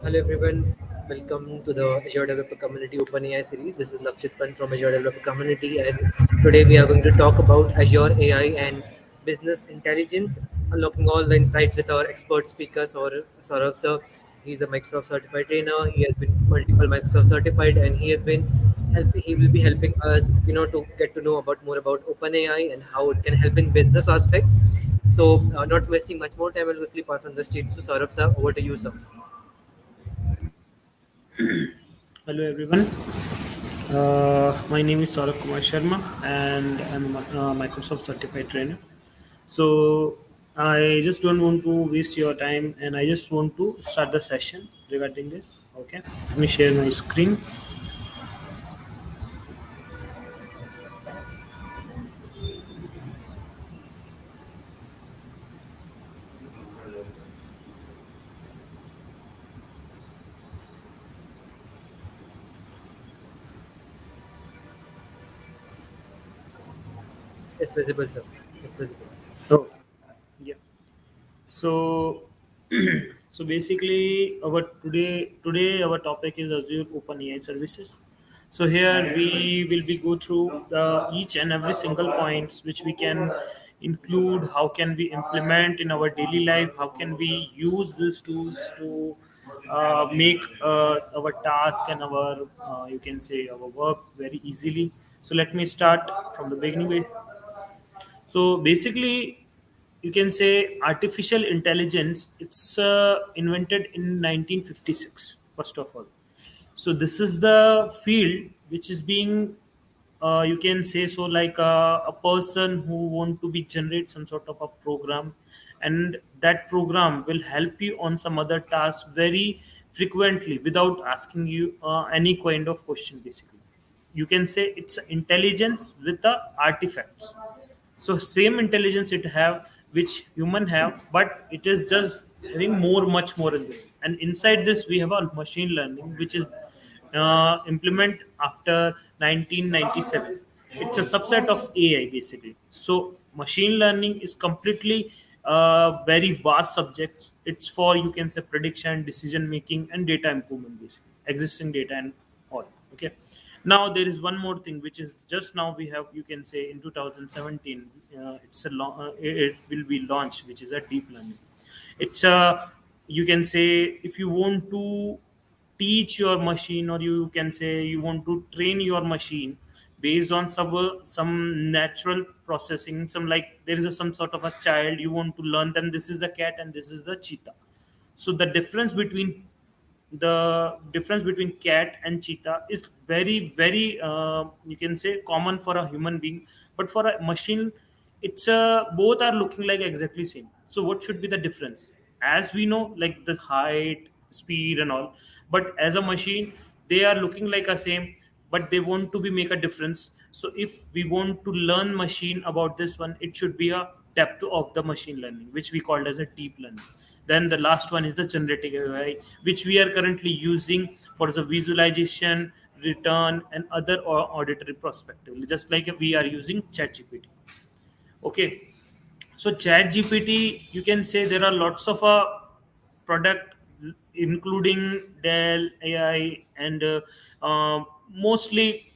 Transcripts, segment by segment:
Hello everyone, welcome to the Azure Developer Community OpenAI series. This is Lakshit Pan from Azure Developer Community, and today we are going to talk about Azure AI and business intelligence, unlocking all the insights with our expert speaker, Saurav sir. He's a Microsoft certified trainer. He has been multiple Microsoft certified, and he will be helping us, to get to know about more about OpenAI and how it can help in business aspects. So, not wasting much more time, I'll quickly pass on the stage to Saurav sir. Over to you, sir. Hello everyone. My name is Saurabh Kumar Sharma and I'm a Microsoft certified trainer. So I just don't want to waste your time and I just want to start the session regarding this. Okay. Let me share my screen. It's visible, sir. It's visible. Oh, yeah. So so basically our today our topic is Azure OpenAI services. So here we will be go through each and every single points which we can include. How can we implement in our daily life? How can we use these tools to make our task and our you can say our work very easily. So let me start from the beginning. So basically, you can say artificial intelligence. It's invented in 1956. First of all, so this is the field which is being, you can say so, like a person who want to be generate some sort of a program, and that program will help you on some other task very frequently without asking you any kind of question. Basically, you can say it's intelligence with the artifacts. So same intelligence it have which human have, but it is just having much more in this. And inside this we have a machine learning which is implement after 1997. It's a subset of AI basically. So machine learning is completely very vast subjects. It's for, you can say, prediction, decision making, and data improvement, basically existing data and all. Okay. Now there is one more thing which is just now we have, you can say, in 2017 it will be launched, which is a deep learning. It's a, you can say, if you want to teach your machine, or you can say you want to train your machine based on some natural processing, some, like there is some sort of a child, you want to learn them, this is the cat and this is the cheetah. So the difference between cat and cheetah is very you can say common for a human being, but for a machine it's both are looking like exactly same. So what should be the difference? As we know, like the height, speed and all, but as a machine they are looking like a same, but they want to be make a difference. So if we want to learn machine about this one, it should be a depth of the machine learning, which we called as a deep learning. Then the last one is the generative AI, which we are currently using for the visualization, return, and other auditory perspective, just like we are using ChatGPT. Okay, so ChatGPT, you can say there are lots of product, including Dell AI, and mostly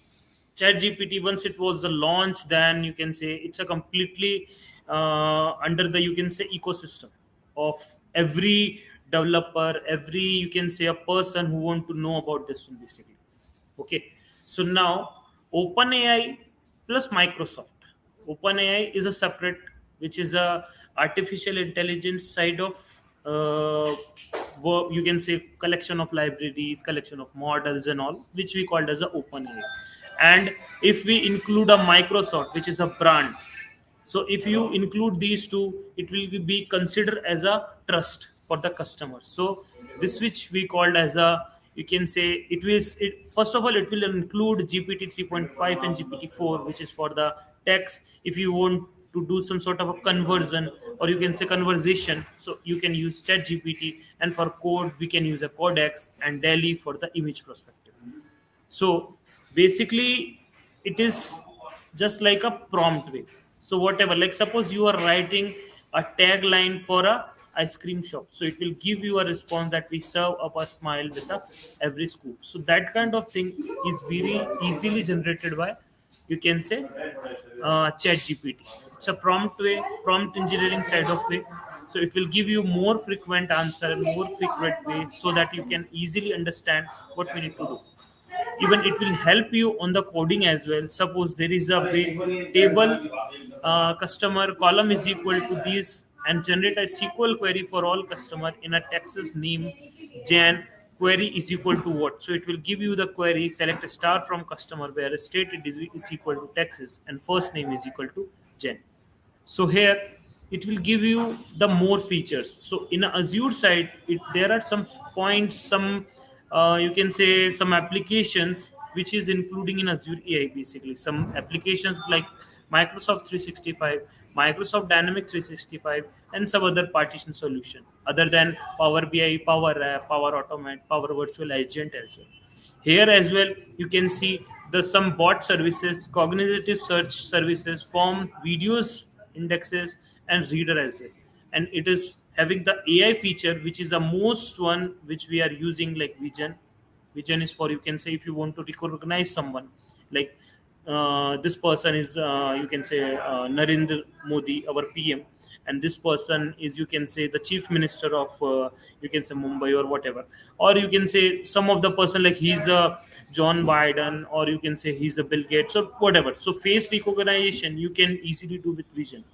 ChatGPT. Once it was the launch, then you can say it's a completely under the, you can say, ecosystem of every developer, every, you can say, a person who want to know about this one basically. Okay, so now OpenAI plus Microsoft. OpenAI is a separate, which is a artificial intelligence side of you can say collection of libraries, collection of models and all, which we called as a OpenAI. And if we include a Microsoft, which is a brand, so if you include these two, it will be considered as a trust for the customer. So this, which we called as a, you can say, first of all it will include GPT 3.5 and GPT 4, which is for the text. If you want to do some sort of a conversion, or you can say conversation, so you can use Chat GPT, and for code we can use a Codex, and Delhi for the image perspective. So basically, it is just like a prompt way. So whatever, like suppose you are writing a tagline for a ice cream shop. So it will give you a response that we serve up a smile with a every scoop. So that kind of thing is very easily generated by, you can say, chat gpt. It's a prompt engineering side of way. So it will give you more frequent answer, more frequent way, so that you can easily understand what we need to do. Even it will help you on the coding as well. Suppose there is a table, customer column is equal to this, and generate a SQL query for all customer in a Texas name Jan, query is equal to what. So it will give you the query, select a star from customer where a state is equal to Texas and first name is equal to Jan. So here it will give you the more features. So in Azure side, there are some points, some you can say some applications which is including in Azure AI. Basically some applications like Microsoft 365, Microsoft Dynamic 365, and some other partition solution other than Power BI, Power App, Power Automate, Power Virtual Agent as well. Here as well, you can see the some bot services, cognitive search services, form videos, indexes, and reader as well. And it is having the AI feature, which is the most one which we are using, like vision. Vision is for, you can say, if you want to recognize someone, like this person is, you can say, Narendra Modi, our PM, and this person is, you can say, the chief minister of, you can say, Mumbai or whatever. Or you can say some of the person, like he's a John Biden, or you can say he's a Bill Gates or whatever. So face recognition you can easily do with vision.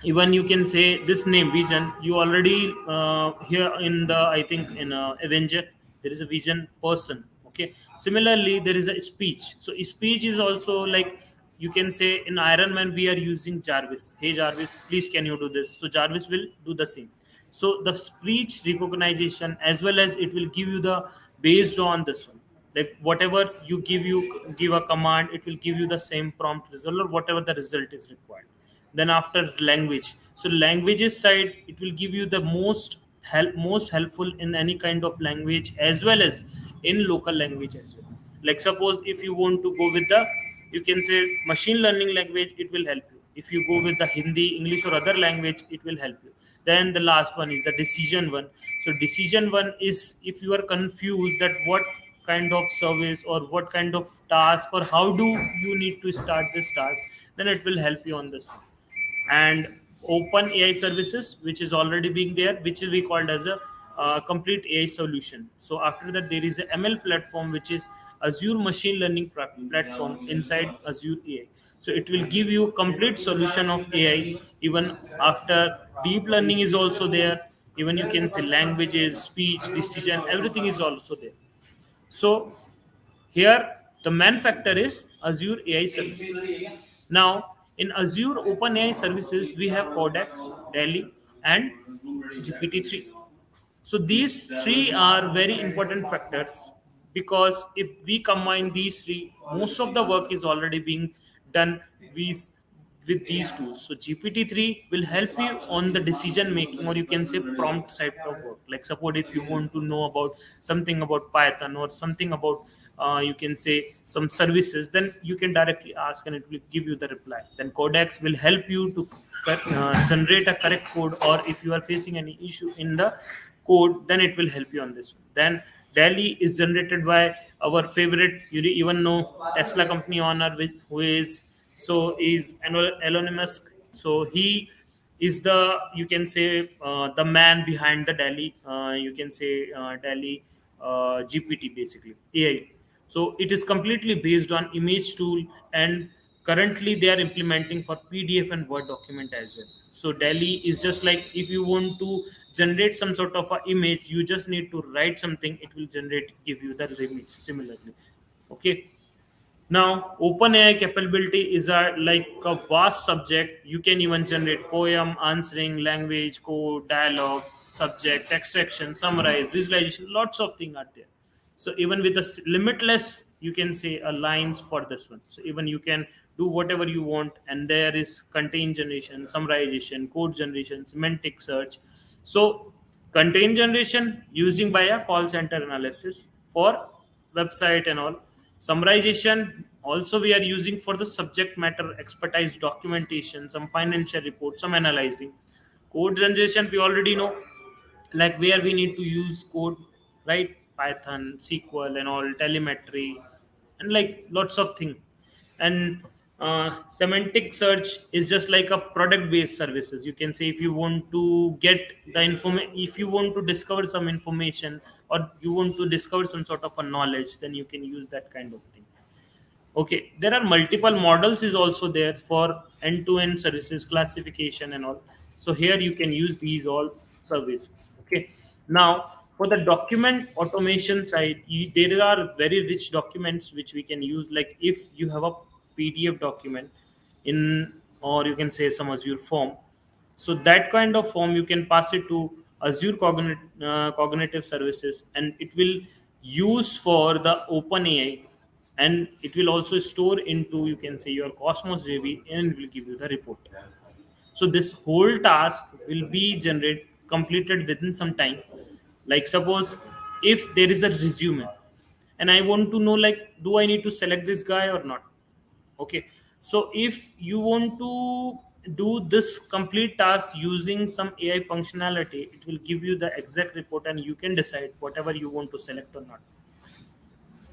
Even you can say this name vision, you already here in the, I think in Avenger, there is a vision person. Okay, similarly there is a speech. So speech is also like, you can say in Iron Man we are using Jarvis. Hey Jarvis, please can you do this? So Jarvis will do the same. So the speech recognition, as well as it will give you the, based on this one, like whatever you give a command, it will give you the same prompt result or whatever the result is required. Then after language, so languages side, it will give you the most helpful in any kind of language, as well as in local language as well. Like suppose if you want to go with the, you can say, machine learning language, it will help you. If you go with the Hindi, English, or other language, it will help you. Then the last one is the decision one. So decision one is, if you are confused that what kind of service or what kind of task or how do you need to start this task, then it will help you on this one. And open AI services, which is already being there, which is we called as a complete AI solution. So after that, there is a ML platform, which is Azure machine learning platform inside Azure AI. So it will give you complete solution of AI. Even after deep learning is also there, even you can say languages, speech, decision, everything is also there. So here, the main factor is Azure AI services. Now, in Azure OpenAI services, we have Codex, Delhi, and GPT-3. So these three are very important factors, because if we combine these three, most of the work is already being done with, with these tools. So GPT-3 will help you on the decision making, or you can say prompt side of work. Like suppose if you want to know about something about Python or something about, you can say, some services, then you can directly ask and it will give you the reply. Then Codex will help you to generate a correct code, or if you are facing any issue in the code, then it will help you on this one. Then Delhi is generated by our favorite, you even know, Tesla company owner, who is, so is Elon Musk. So he is the, you can say, the man behind the Delhi, you can say, Delhi GPT, basically AI. So it is completely based on image tool, and currently they are implementing for PDF and Word document as well. So Delhi is just like, if you want to generate some sort of a image, you just need to write something, it will generate, give you the image similarly. Okay. Now, OpenAI capability is a like a vast subject. You can even generate poem, answering, language, code, dialogue, subject, extraction, summarize, visualization. Lots of things are there. So even with the limitless, you can say lines for this one. So even you can do whatever you want, and there is content generation, summarization, code generation, semantic search. So content generation using by a call center analysis for website and all. Summarization also we are using for the subject matter expertise documentation, some financial reports, some analyzing. Code generation we already know, like where we need to use code, right? Python, SQL, and all telemetry, and like lots of things. And semantic search is just like a product based services, you can say. If you want to get the information, if you want to discover some information, or you want to discover some sort of a knowledge, then you can use that kind of thing. Okay, there are multiple models is also there for end-to-end services classification and all. So here you can use these all services. Okay, now for the document automation side, there are very rich documents which we can use. Like if you have a PDF document in, or you can say some Azure form, so that kind of form you can pass it to Azure cognitive services, and it will use for the OpenAI, and it will also store into, you can say, your Cosmos JV, and it will give you the report. So this whole task will be generated completed within some time. Like suppose if there is a resume, and I want to know, like, do I need to select this guy or not? Okay, so if you want to do this complete task using some AI functionality, it will give you the exact report, and you can decide whatever you want to select or not.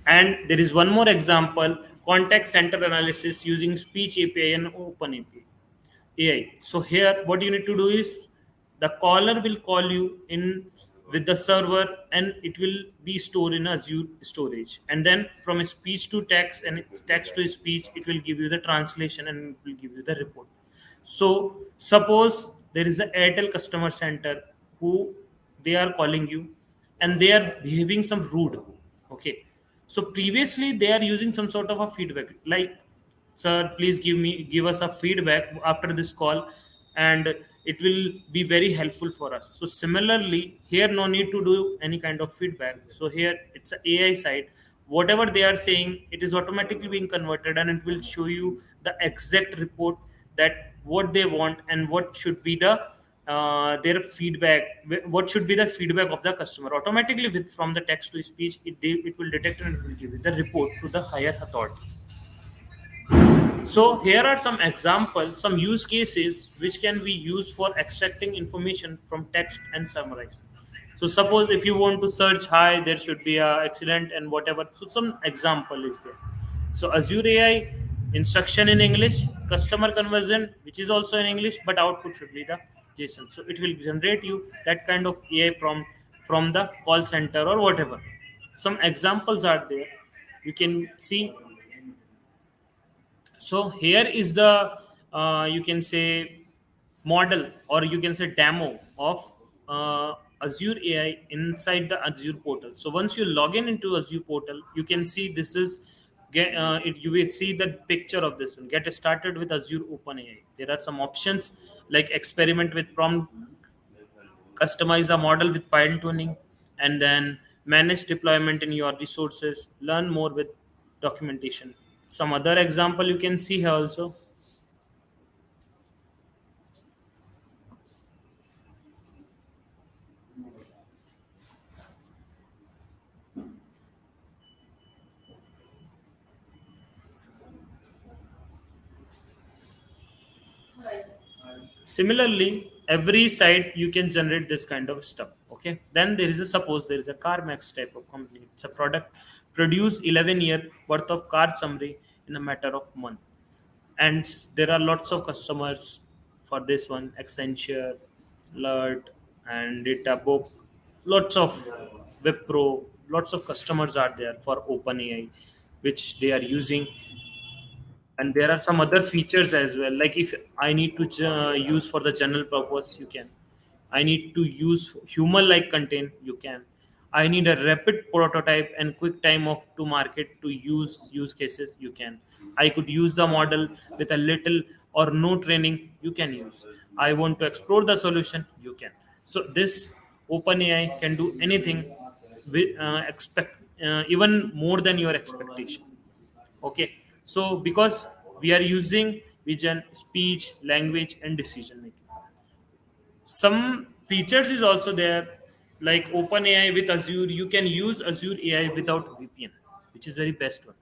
And there is one more example: contact center analysis using speech API and open API AI. So here, what you need to do is the caller will call you in with the server, and it will be stored in Azure storage. And then from speech to text and text to speech, it will give you the translation and it will give you the report. So suppose there is an Airtel customer center who they are calling you, and they are behaving some rude. Okay, so previously they are using some sort of a feedback, like, sir, please give us a feedback after this call, and it will be very helpful for us. So similarly here, no need to do any kind of feedback. So here it's a AI side. Whatever they are saying, it is automatically being converted, and it will show you the exact report, that what they want and what should be the their feedback, what should be the feedback of the customer. Automatically, with from the text to speech, it will detect, and it will give you the report to the higher authority. So here are some examples, some use cases which can be used for extracting information from text and summarize. So suppose if you want to search hi, there should be a excellent and whatever. So some example is there. So Azure AI instruction in English, customer conversion, which is also in English, but output should be the JSON. So it will generate you that kind of AI prompt from the call center or whatever. Some examples are there. You can see. So here is the you can say model, or you can say demo of Azure AI inside the Azure portal. So once you log in into Azure portal, you can see this is you will see the picture of this one. Get started with Azure OpenAI. There are some options like experiment with prompt, customize the model with fine tuning, and then manage deployment in your resources, learn more with documentation. Some other example you can see here also. Similarly, every site you can generate this kind of stuff. Okay, then there is a, suppose there is a CarMax type of company. It's a product produce 11-year worth of car summary in a matter of month. And there are lots of customers for this one: Accenture, Lert, and Databook. Lots of Wipro, lots of customers are there for OpenAI, which they are using. And there are some other features as well, like if I need to use for the general purpose, you can. I need to use human like content, you can. I need a rapid prototype and quick time of to market to use cases, you can. I could use the model with a little or no training, you can use. I want to explore the solution, you can. So this OpenAI can do anything with expect even more than your expectation. Okay, so because we are using vision, speech, language, and decision making. Some features is also there, like OpenAI with Azure. You can use Azure AI without VPN, which is very best one.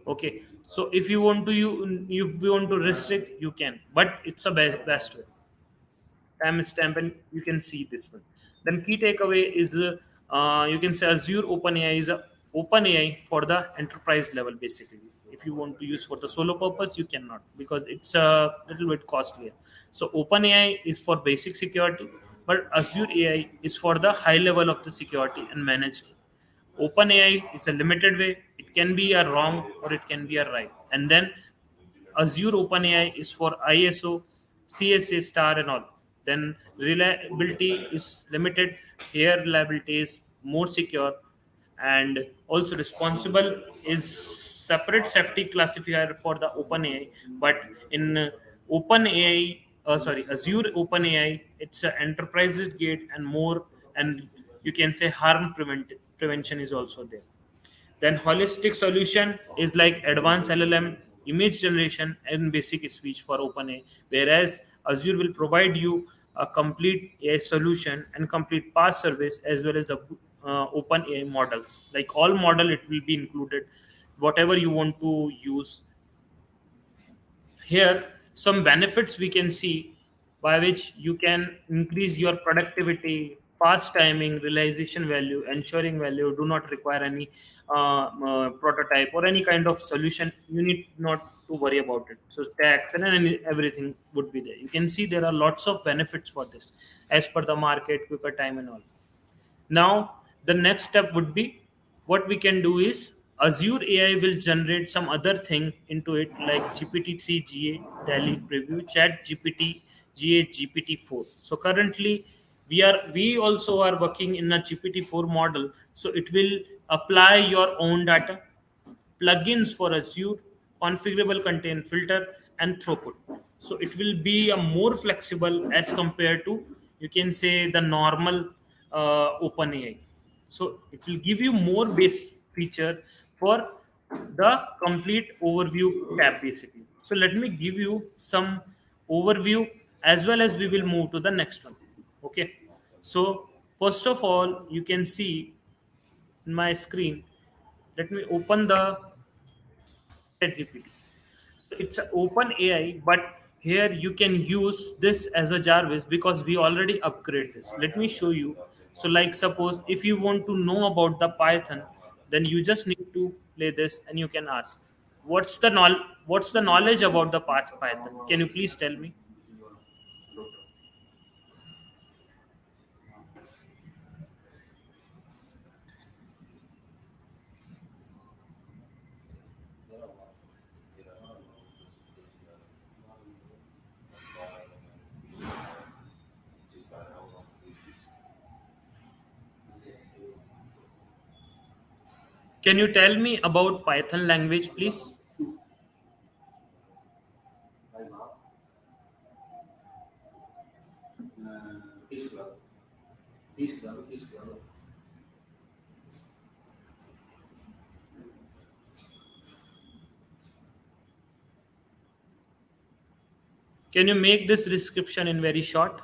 Okay, so if you want to restrict, you can, but it's a best way. timestamp, and you can see this one. Then key takeaway is you can say Azure OpenAI is a OpenAI for the enterprise level basically. If you want to use for the solo purpose, you cannot because it's a little bit costlier. So OpenAI is for basic security, but Azure AI is for the high level of the security and managed. OpenAI is a limited way. It can be a wrong or it can be a right. And then Azure OpenAI is for ISO, CSA star and all. Then reliability is limited. Here reliability is more secure, and also responsible is separate safety classifier for the OpenAI. But in OpenAI, sorry, Azure OpenAI, it's an enterprise grade and more, and you can say prevention is also there. Then holistic solution is like advanced LLM, image generation, and basic speech for OpenAI. Whereas Azure will provide you a complete AI solution and complete PaaS service as well as a OpenAI models. Like all model, it will be included. Whatever you want to use, here some benefits we can see by which you can increase your productivity, fast timing, realization value, ensuring value do not require any prototype or any kind of solution. You need not to worry about it. So tax and everything would be there. You can see there are lots of benefits for this as per the market, quicker time and all. Now, the next step would be what we can do is Azure AI will generate some other thing into it like GPT-3 GA daily preview, Chat GPT GA GPT-4. So currently we also are working in a GPT-4 model. So it will apply your own data, plugins for Azure, configurable content filter, and throughput. So it will be a more flexible as compared to you can say the normal OpenAI. So it will give you more base feature for the complete overview tab basically. So let me give you some overview as well as we will move to the next one. Okay. So first of all, you can see in my screen. Let me open the ChatGPT. So it's an open AI, but here you can use this as a Jarvis because we already upgrade this. Let me show you. So, like suppose if you want to know about the Python, then you just need to play this and you can ask, what's the knowledge about the Python? Can you please tell me? Can you tell me about Python language, please? Can you make this description in very short?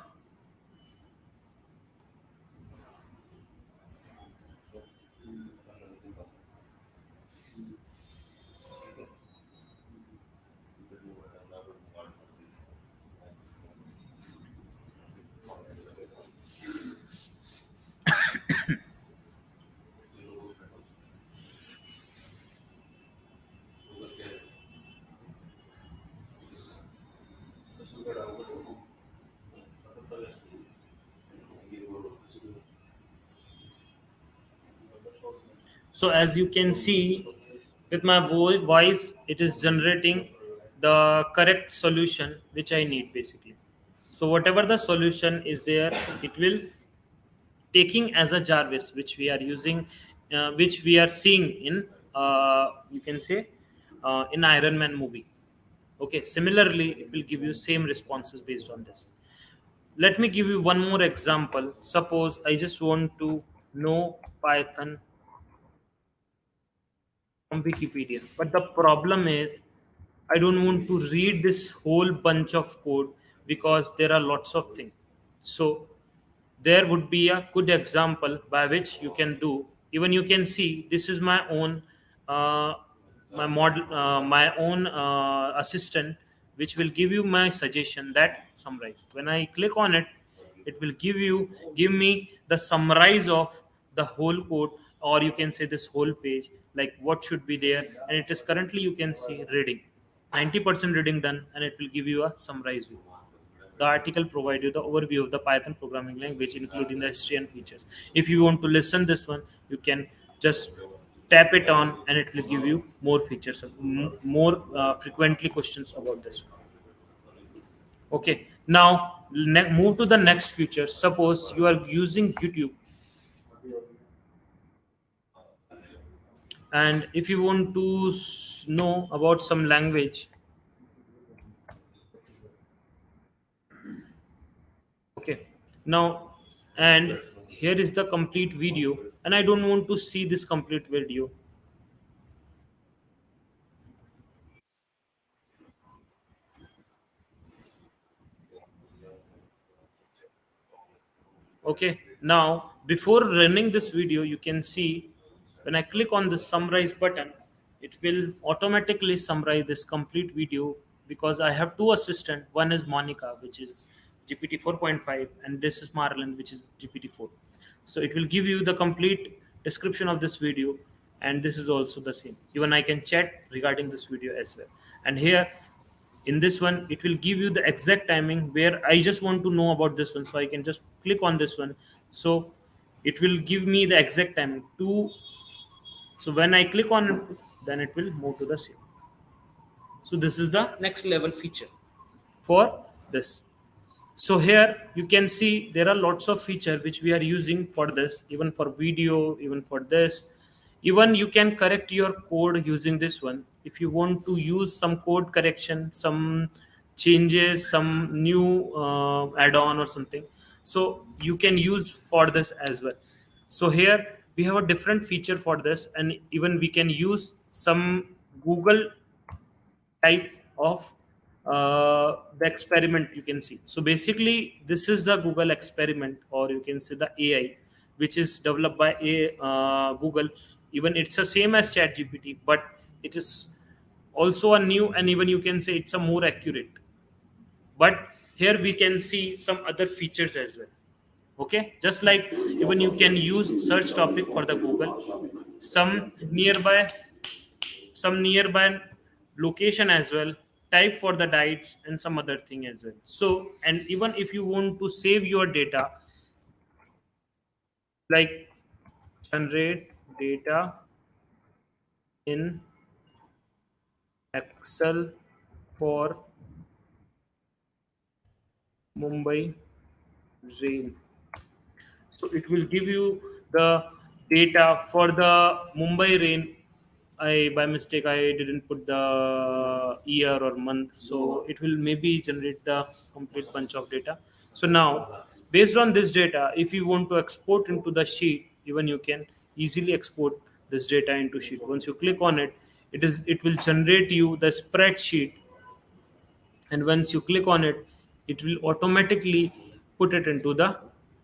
So as you can see with my voice, it is generating the correct solution which I need basically. So whatever the solution is there, it will taking as a Jarvis, which we are using, which we are seeing in you can say in Iron Man movie. Okay, similarly, it will give you same responses based on this. Let me give you one more example. Suppose I just want to know Python from Wikipedia. But the problem is, I don't want to read this whole bunch of code because there are lots of things. So there would be a good example by which you can do. Even you can see this is my own uh, my model, my own assistant, which will give you my suggestion that summarize. When I click on it, it will give me the summarize of the whole code, or you can say this whole page, like what should be there. And it is currently, you can see, reading 90% reading done, and it will give you a summarize view. The article provide you the overview of the Python programming language, including the history and features. If you want to listen this one, you can just tap it on, and it will give you more features, more frequently questions about this one. Okay, now move to the next feature. Suppose you are using YouTube, and if you want to know about some language, okay, now, and here is the complete video, and I don't want to see this complete video. Okay, now before running this video, you can see when I click on the summarize button, it will automatically summarize this complete video, because I have two assistants. One is Monica, which is GPT 4.5, and this is Marlin, which is GPT 4. So it will give you the complete description of this video, and this is also the same. Even I can chat regarding this video as well. And here in this one, it will give you the exact timing where I just want to know about this one, so I can just click on this one. So it will give me the exact timing to, so when I click on it, then it will move to the same. So this is the next level feature for this. So here you can see there are lots of feature which we are using for this, even for video, even for this. Even you can correct your code using this one. If you want to use some code correction, some changes, some new add-on or something, so you can use for this as well. So here we have a different feature for this, and even we can use some Google type of the experiment, you can see. So basically this is the Google experiment, or you can say the AI, which is developed by Google. Even it's the same as chat GPT, but it is also a new, and even you can say it's a more accurate. But here we can see some other features as well. Okay, just like even you can use search topic for the Google, some nearby some nearby location as well, type for the diets, and some other thing as well. So, and even if you want to save your data, like generate data in Excel for Mumbai rain, so it will give you the data for the Mumbai rain. I by mistake I didn't put the year or month, so it will maybe generate the complete bunch of data. So now, based on this data, if you want to export into the sheet, even you can easily export this data into sheet. Once you click on it, it will generate you the spreadsheet, and once you click on it, it will automatically put it into the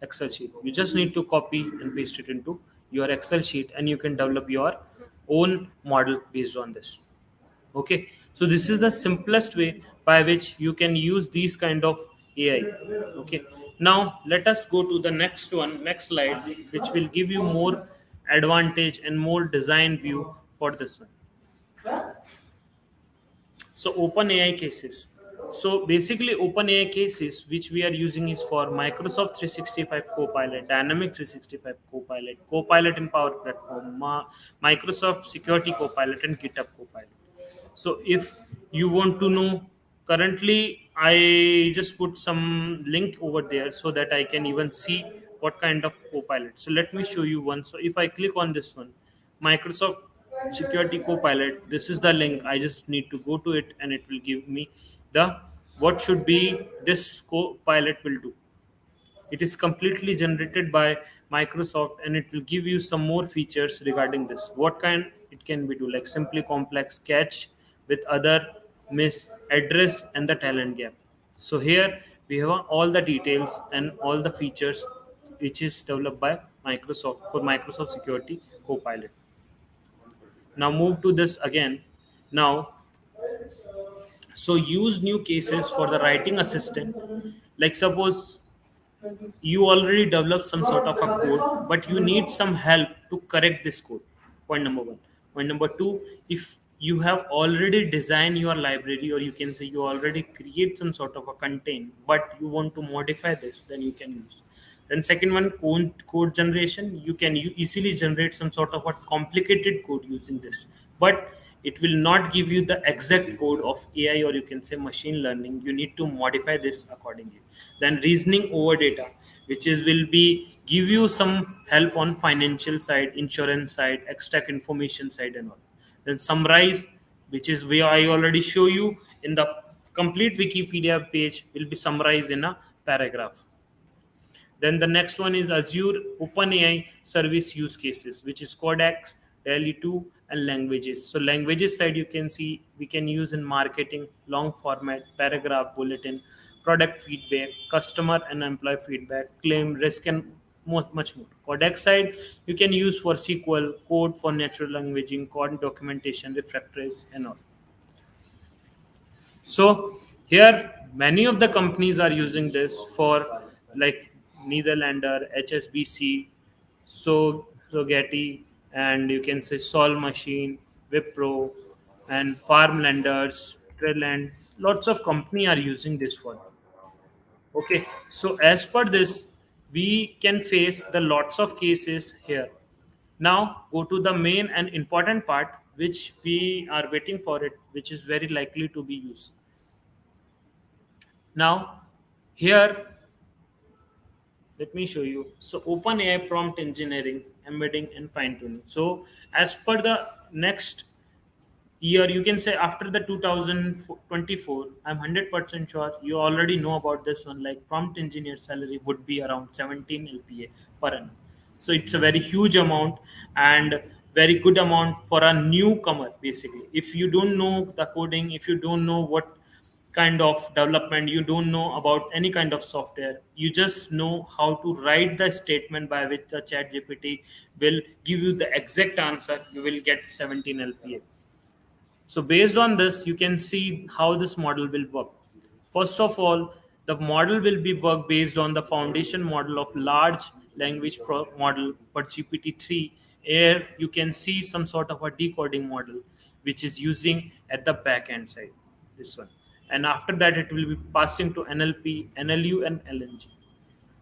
Excel sheet. You just need to copy and paste it into your Excel sheet, and you can develop your own model based on this. Okay, so this is the simplest way by which you can use these kind of AI. Okay, now let us go to the next slide, which will give you more advantage and more design view for this one. So OpenAI cases. So basically, OpenAI cases which we are using is for Microsoft 365 Copilot, Dynamic 365 Copilot, Copilot in Power Platform, Microsoft Security Copilot, and GitHub Copilot. So if you want to know, currently I just put some link over there so that I can even see what kind of Copilot. So let me show you one. So if I click on this one, Microsoft Security Copilot, this is the link. I just need to go to it, and it will give me the what should be this Copilot will do. It is completely generated by Microsoft, and it will give you some more features regarding this. What kind it can be do, like simply complex, catch with other, miss, address, and the talent gap. So here we have all the details and all the features which is developed by Microsoft for Microsoft Security Copilot. Now move to this again. Now, so use new cases for the writing assistant. Like suppose you already developed some sort of a code, but you need some help to correct this code. Point number one. Point number two, if you have already designed your library, or you can say you already create some sort of a content, but you want to modify this, then you can use. Then second one, code generation. You can easily generate some sort of a complicated code using this, but it will not give you the exact code of AI, or you can say machine learning. You need to modify this accordingly. Then reasoning over data, which is will be give you some help on financial side, insurance side, extract information side, and all. Then summarize, which is where I already show you in the complete Wikipedia page, will be summarized in a paragraph. Then the next one is Azure OpenAI service use cases, which is Codex, DALI 2, and languages. So languages side, you can see we can use in marketing, long format, paragraph, bulletin, product feedback, customer and employee feedback, claim, risk, and much more. Codex side, you can use for SQL, code for natural languaging, code documentation, refactors, and all. So here, many of the companies are using this for like Netherlander, HSBC, so Getty, and you can say Sol Machine, Wipro, and Farmlanders, Trelland. Lots of company are using this for. Okay, so as per this, we can face the lots of cases here. Now go to the main and important part, which we are waiting for it, which is very likely to be used. Now, here, let me show you. So, OpenAI prompt engineering, embedding, and fine tuning. So, as per the next year, you can say after the 2024, I'm 100% sure you already know about this one. Like, prompt engineer salary would be around 17 LPA per annum. So, it's a very huge amount and very good amount for a newcomer, basically. If you don't know the coding, if you don't know what kind of development, you don't know about any kind of software, you just know how to write the statement by which the chat gpt will give you the exact answer, you will get 17 lpa. So based on this, you can see how this model will work. First of all, the model will be work based on the foundation model of large language model for GPT-3, where you can see some sort of a decoding model, which is using at the back end side, this one. And after that, it will be passing to NLP, NLU, and LNG.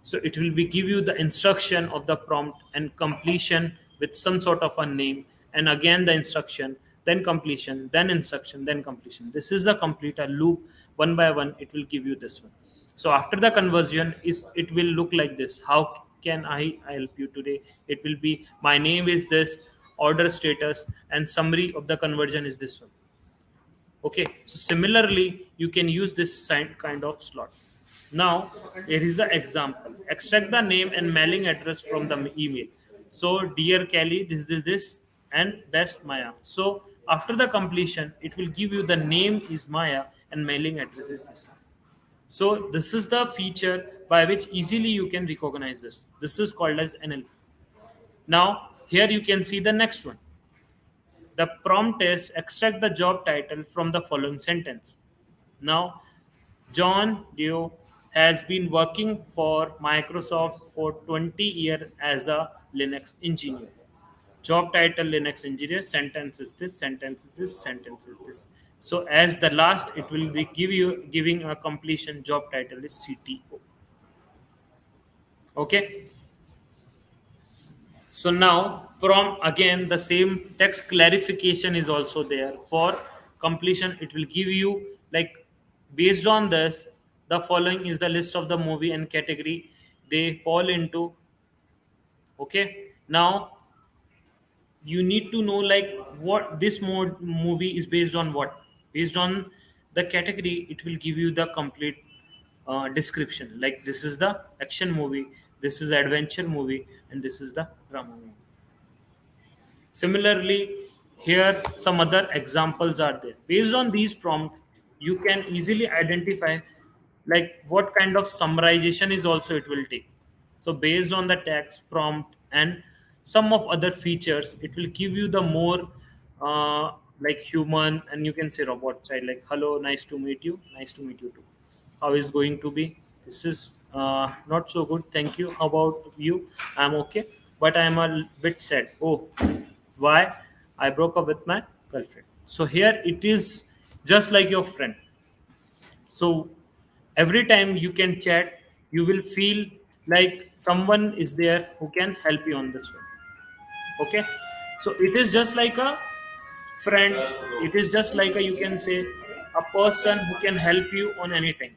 So it will be give you the instruction of the prompt and completion with some sort of a name, and again the instruction, then completion, then instruction, then completion. This is a complete a loop. One by one it will give you this one. So after the conversion is, it will look like this. How can I help you today? It will be my name is this, order status, and summary of the conversion is this one. Okay, so similarly, you can use this kind of slot. Now, here is the example. Extract the name and mailing address from the email. So, dear Kelly, this, and best Maya. So, after the completion, it will give you the name is Maya and mailing address is this. So, this is the feature by which easily you can recognize this. This is called as NLP. Now, here you can see the next one. The prompt is extract the job title from the following sentence. Now, John Doe has been working for Microsoft for 20 years as a Linux engineer. Job title Linux engineer, sentence is this, sentence is this, sentence is this. So as the last, it will be giving a completion. Job title is CTO. Okay. So now from again the same text clarification is also there for completion. It will give you like based on this, the following is the list of the movie and category they fall into. Okay. Now you need to know like what this mode movie is based on, what based on the category it will give you the complete description, like this is the action movie, this is adventure movie, and this is the drama movie. Similarly, here some other examples are there. Based on these prompts, you can easily identify like what kind of summarization is also it will take. So based on the text prompt and some of other features, it will give you the more like human and you can say robot side, like hello, nice to meet you too. How is going to be? This is Not so good. Thank you. How about you? I'm okay, but I'm a bit sad. Oh, why? I broke up with my girlfriend. So here it is just like your friend. So every time you can chat, you will feel like someone is there who can help you on this one. Okay. So it is just like a friend. It is just like a, you can say, a person who can help you on anything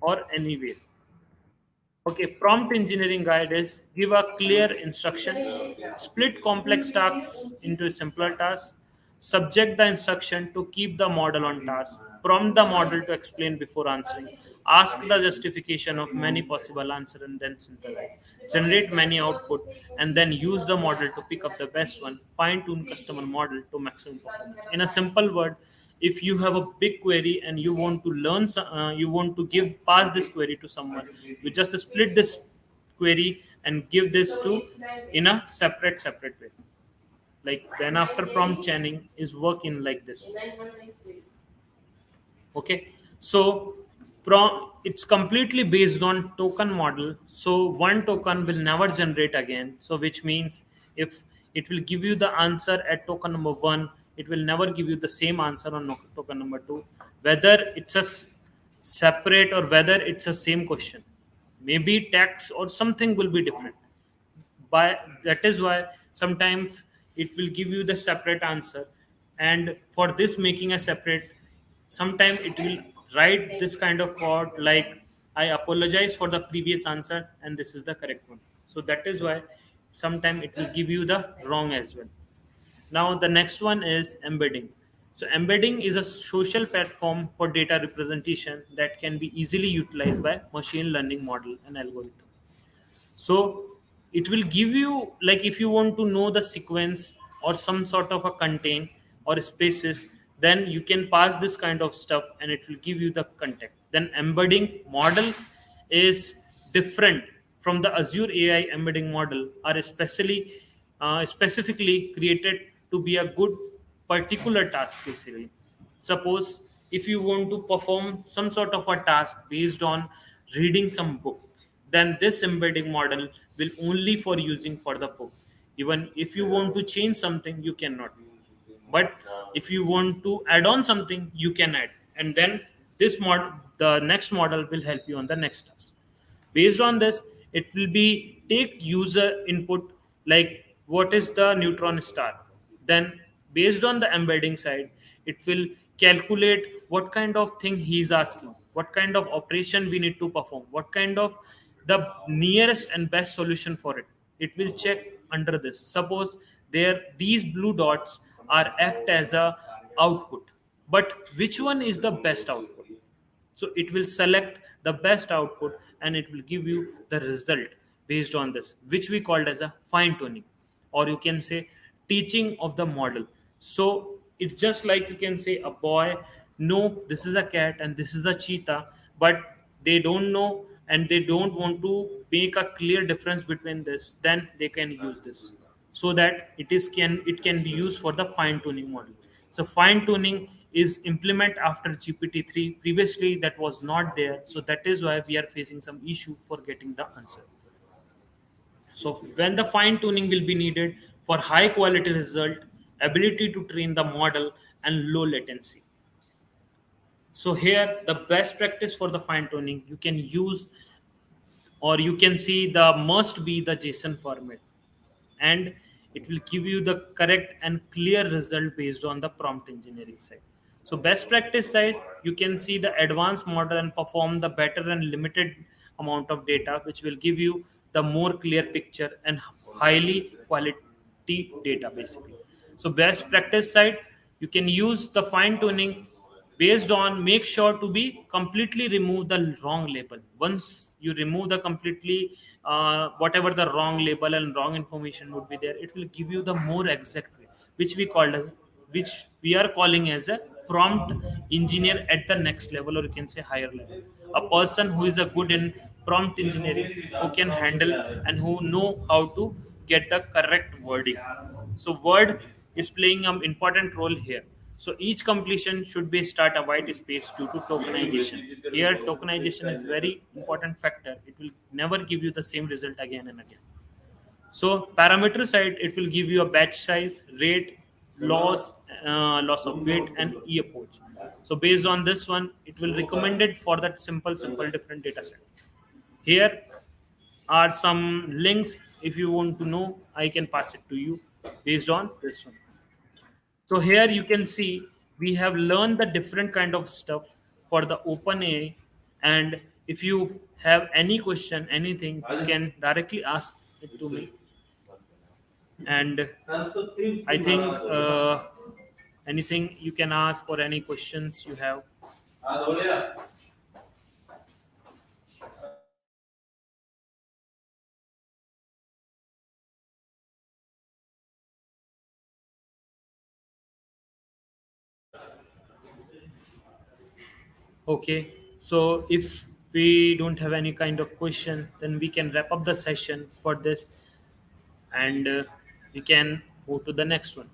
or anywhere. Okay, prompt engineering guide is give a clear instruction, split complex tasks into simpler tasks, subject the instruction to keep the model on task, prompt the model to explain before answering, ask the justification of many possible answers and then synthesize, generate many output, and then use the model to pick up the best one, fine tune customer model to maximum performance. In a simple word, if you have a big query and you want to learn you want to give pass this query to someone, you just split this query and give this to in a separate way. Like then after prompt chaining is working like this. Okay. So it's completely based on token model. So one token will never generate again, so which means if it will give you the answer at token number 1, it will never give you the same answer on token number 2, whether it's a separate or whether it's a same question. Maybe text or something will be different. By that is why sometimes it will give you the separate answer, and for this making a separate, sometimes it will write this kind of code like, I apologize for the previous answer and this is the correct one. So that is why sometimes it will give you the wrong as well. Now the next one is embedding. So embedding is a social platform for data representation that can be easily utilized by machine learning model and algorithm. So it will give you, like if you want to know the sequence or some sort of a contain or spaces, then you can pass this kind of stuff and it will give you the context. Then embedding model is different from the Azure AI embedding model, are especially specifically created to be a good particular task. Basically, suppose if you want to perform some sort of a task based on reading some book, then this embedding model will only for using for the book. Even if you want to change something, you cannot, but if you want to add on something, you can add, and then this mod the next model will help you on the next task. Based on this, it will be take user input, like what is the neutron star. Then based on the embedding side, it will calculate what kind of thing he is asking, what kind of operation we need to perform, what kind of the nearest and best solution for it. It will check under this. Suppose there these blue dots are act as a output, but which one is the best output? So it will select the best output and it will give you the result based on this, which we called as a fine tuning, or you can say teaching of the model. So it's just like you can say a boy, no, this is a cat and this is a cheetah, but they don't know and they don't want to make a clear difference between this, then they can use this, so that it can be used for the fine tuning model. So fine tuning is implement after GPT-3. Previously that was not there, so that is why we are facing some issue for getting the answer. So when the fine tuning will be needed for high quality result, ability to train the model, and low latency. So here the best practice for the fine tuning you can use, or you can see the must be the JSON format, and it will give you the correct and clear result based on the prompt engineering side. So best practice side, you can see the advanced model and perform the better and limited amount of data, which will give you the more clear picture and highly quality data basically. So best practice side, you can use the fine tuning based on, make sure to be completely remove the wrong label. Once you remove the completely whatever the wrong label and wrong information would be there, it will give you the more exact way, which we are calling as a prompt engineer at the next level, or you can say higher level. A person who is a good in prompt engineering, who can handle and who know how to get the correct wording. So word is playing an important role here. So each completion should be start a white space due to tokenization. Here tokenization is very important factor. It will never give you the same result again and again. So parameter side, it will give you a batch size, rate, loss, loss of weight, and e approach. So based on this one, it will recommend it for that simple different data set. Here are some links. If you want to know, I can pass it to you based on this one. So here you can see we have learned the different kind of stuff for the OpenAI, and if you have any question, anything, you can directly ask it to me. And I think anything you can ask or any questions you have. Okay, so if we don't have any kind of question, then we can wrap up the session for this, and we can go to the next one.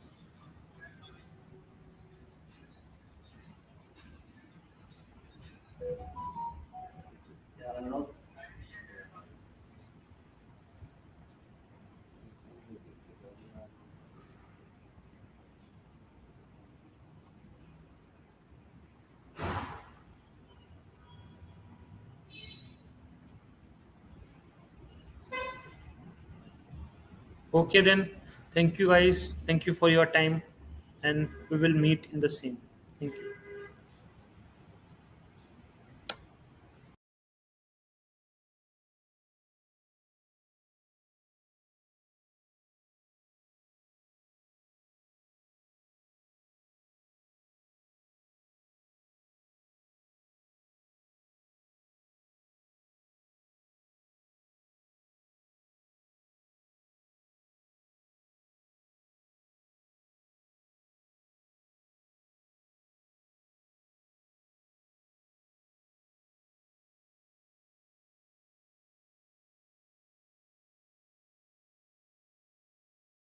Okay, then. Thank you, guys. Thank you for your time, and we will meet in the same. Thank you.